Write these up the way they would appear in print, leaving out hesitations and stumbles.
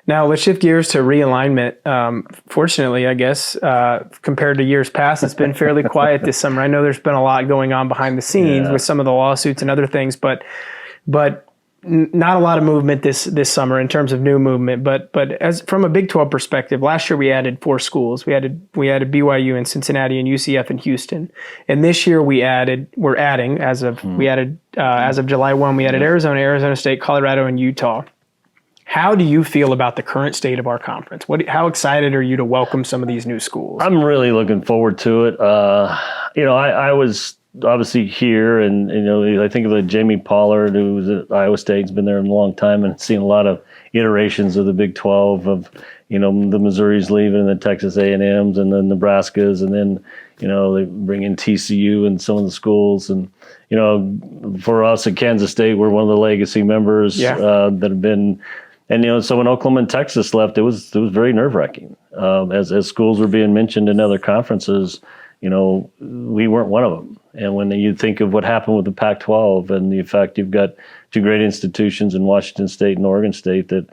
Now let's shift gears to realignment. Fortunately, I guess, compared to years past, it's been fairly quiet this summer. I know there's been a lot going on behind the scenes with some of the lawsuits and other things, but not a lot of movement this summer in terms of new movement. But as from a Big 12 perspective, last year we added 4 schools. We added BYU and Cincinnati and UCF and Houston. And this year we're adding as of July 1, we added Arizona State, Colorado, and Utah. How do you feel about the current state of our conference? How excited are you to welcome some of these new schools? I'm really looking forward to it. I was obviously here, and I think of Jamie Pollard, who was at Iowa State. He's been there a long time, and seen a lot of iterations of the Big 12 of the Missouris leaving, and the Texas A&Ms, and the Nebraskas, and then they bring in TCU and some of the schools, and for us at Kansas State, we're one of the legacy members that have been. And so when Oklahoma and Texas left, it was very nerve-wracking. As schools were being mentioned in other conferences, we weren't one of them. And when you think of what happened with the Pac-12 and the fact you've got 2 great institutions in Washington State and Oregon State that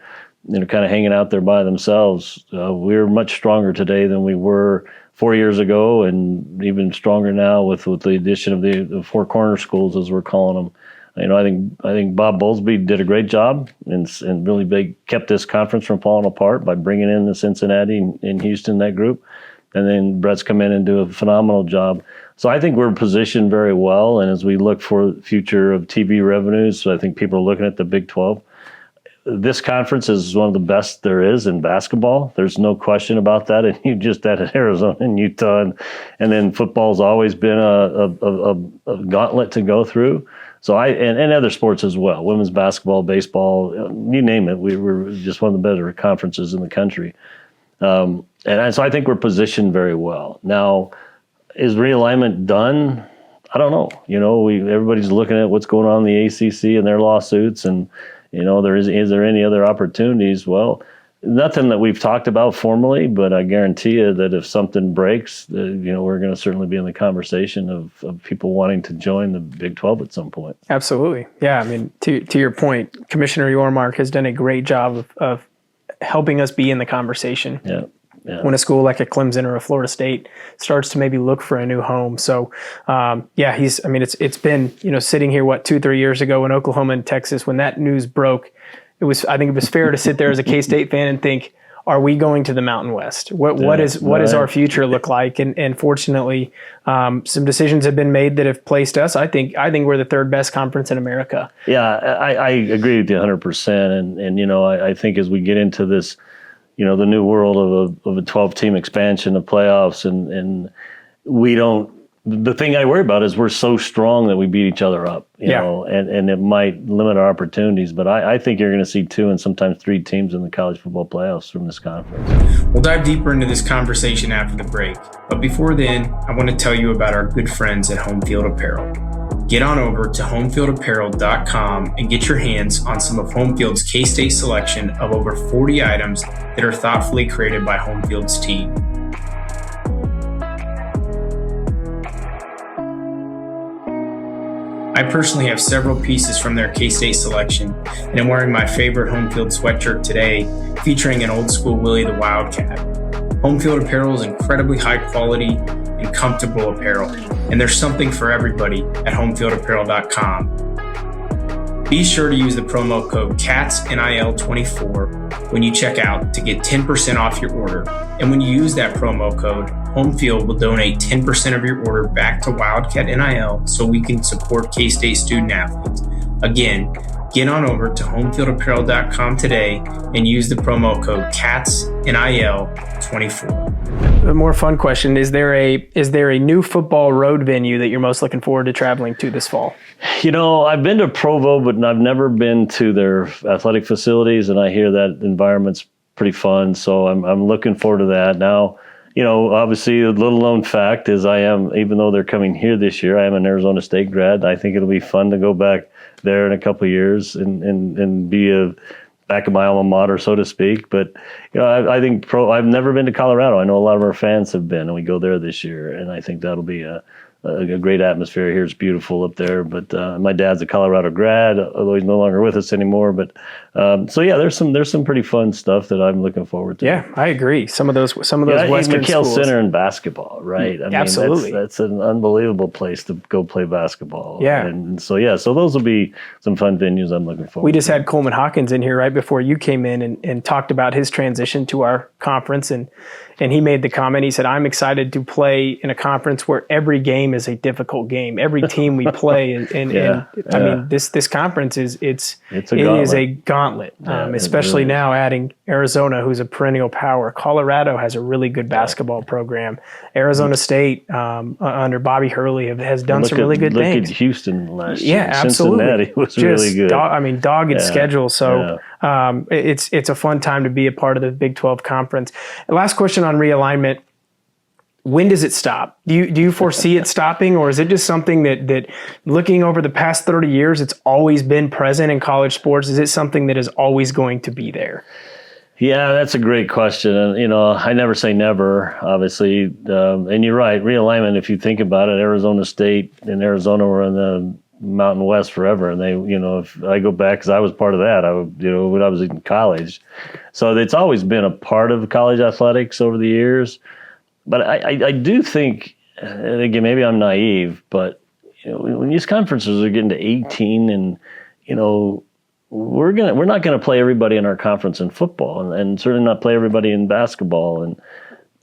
kind of hanging out there by themselves, we're much stronger today than we were 4 years ago, and even stronger now with the addition of the 4 corner schools, as we're calling them. I think Bob Bowlesby did a great job and really kept this conference from falling apart by bringing in the Cincinnati and Houston, that group. And then Brett's come in and do a phenomenal job. So I think we're positioned very well. And as we look for the future of TV revenues, I think people are looking at the Big 12. This conference is one of the best there is in basketball. There's no question about that. And you just added Arizona and Utah. And then football's always been a gauntlet to go through. So and other sports as well, women's basketball, baseball, you name it. We were just one of the better conferences in the country. So I think we're positioned very well. Now, is realignment done? I don't know. Everybody's looking at what's going on in the ACC and their lawsuits, and is there any other opportunities? Well, nothing that we've talked about formally, but I guarantee you that if something breaks, we're going to certainly be in the conversation of people wanting to join the Big 12 at some point. Absolutely. Yeah. I mean, to your point, Commissioner Yormark has done a great job of helping us be in the conversation. Yeah. When a school like a Clemson or a Florida State starts to maybe look for a new home. So, it's been, sitting here, 2-3 years ago in Oklahoma and Texas, when that news broke, I think it was fair to sit there as a K-State fan and think, are we going to the Mountain West? What does our future look like? And fortunately, some decisions have been made that have placed us. I think we're the 3rd best conference in America. Yeah, I agree with you 100%. And I think as we get into this, the new world of a 12-team expansion of playoffs, and we don't. The thing I worry about is we're so strong that we beat each other up, and it might limit our opportunities. But I think you're going to see 2 and sometimes 3 teams in the college football playoffs from this conference. We'll dive deeper into this conversation after the break. But before then, I want to tell you about our good friends at Home Field Apparel. Get on over to homefieldapparel.com and get your hands on some of Home Field's K-State selection of over 40 items that are thoughtfully created by Home Field's team. I personally have several pieces from their K-State selection, and I'm wearing my favorite Home Field sweatshirt today, featuring an old school Willie the Wildcat. Home Field Apparel is incredibly high quality and comfortable apparel, and there's something for everybody at homefieldapparel.com. Be sure to use the promo code CATSNIL24 when you check out to get 10% off your order. And when you use that promo code, Home Field will donate 10% of your order back to Wildcat NIL so we can support K-State student athletes. Again, get on over to homefieldapparel.com today and use the promo code CATSNIL24. A more fun question, is there a new football road venue that you're most looking forward to traveling to this fall? I've been to Provo, but I've never been to their athletic facilities, and I hear that environment's pretty fun, so I'm looking forward to that. Now, obviously a little known fact is even though they're coming here this year, I am an Arizona State grad. I think it'll be fun to go back there in a couple of years and be back in my alma mater, so to speak. But, I think I've never been to Colorado. I know a lot of our fans have been, and we go there this year, and I think that'll be a a great atmosphere here. It's beautiful up there. But my dad's a Colorado grad, although he's no longer with us anymore. But so yeah, there's some pretty fun stuff that I'm looking forward to. Yeah, I agree. Some of those Western McHale schools. Center in basketball, right? I mean, Absolutely. that's an unbelievable place to go play basketball. Yeah. And so those will be some fun venues I'm looking forward to. We just had Coleman Hawkins in here right before you came in and talked about his transition to our conference, and he made the comment. He said, "I'm excited to play in a conference where every game is a difficult game. Every team we play, and I mean, this conference is a gauntlet. Especially really now adding Arizona, who's a perennial power. Colorado has a really good basketball program. Arizona State under Bobby Hurley has done some really good things. Look at Houston last year. Yeah, absolutely. Cincinnati was really good. Dogged schedule. So it's a fun time to be a part of the Big 12 conference. Last question on realignment. When does it stop? Do you foresee it stopping, or is it just something that looking over the past 30 years, it's always been present in college sports? Is it something that is always going to be there? Yeah, that's a great question. And, I never say never, obviously. And you're right, realignment, if you think about it, Arizona State and Arizona were in the Mountain West forever. And they, if I go back, because I was part of that, when I was in college. So it's always been a part of college athletics over the years. But I do think, and again, maybe I'm naive, but when these conferences are getting to 18, and we're not gonna play everybody in our conference in football, and certainly not play everybody in basketball,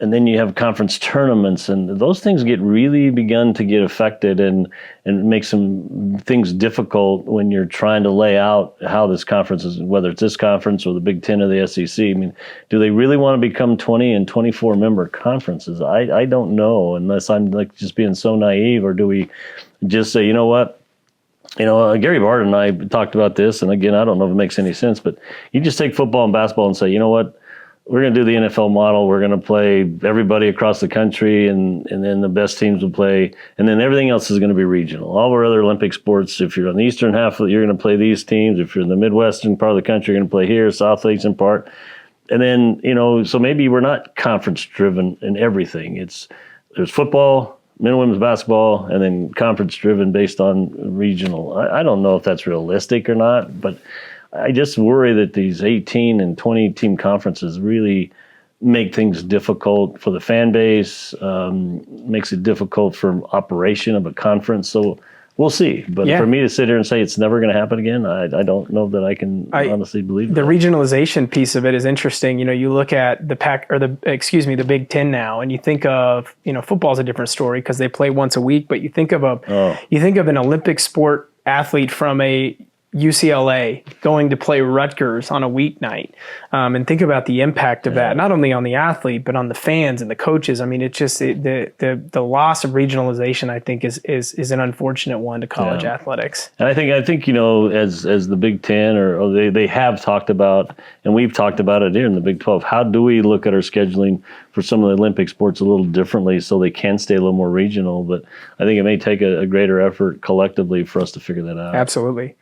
and then you have conference tournaments, and those things really begun to get affected and make some things difficult when you're trying to lay out how this conference is, whether it's this conference or the Big Ten or the SEC. I mean, do they really want to become 20 and 24 member conferences? I don't know, unless I'm like just being so naive, or do we just say, you know what? Gary Barton and I talked about this, and again, I don't know if it makes any sense, but you just take football and basketball and say, you know what? We're going to do the NFL model. We're going to play everybody across the country, and then the best teams will play. And then everything else is going to be regional. All our other Olympic sports, if you're on the eastern half, you're going to play these teams. If you're in the Midwestern part of the country, you're going to play here, southeastern part. And then, so maybe we're not conference driven in everything. There's football, men and women's basketball, and then conference driven based on regional. I don't know if that's realistic or not, but I just worry that these 18 and 20 team conferences really make things difficult for the fan base, makes it difficult for operation of a conference. So we'll see. But for me to sit here and say it's never going to happen again, I don't know that I can honestly believe the that. Regionalization piece of it is interesting. You look at the Big Ten now, and you think of, football's a different story because they play once a week, but you think of an Olympic sport athlete from a UCLA going to play Rutgers on a weeknight, and think about the impact of that, not only on the athlete but on the fans and the coaches. I mean, it's just the loss of regionalization, I think, is an unfortunate one to college athletics. And I think as the Big Ten or they have talked about, and we've talked about it here in the Big 12, how do we look at our scheduling for some of the Olympic sports a little differently so they can stay a little more regional? But I think it may take a greater effort collectively for us to figure that out. Absolutely.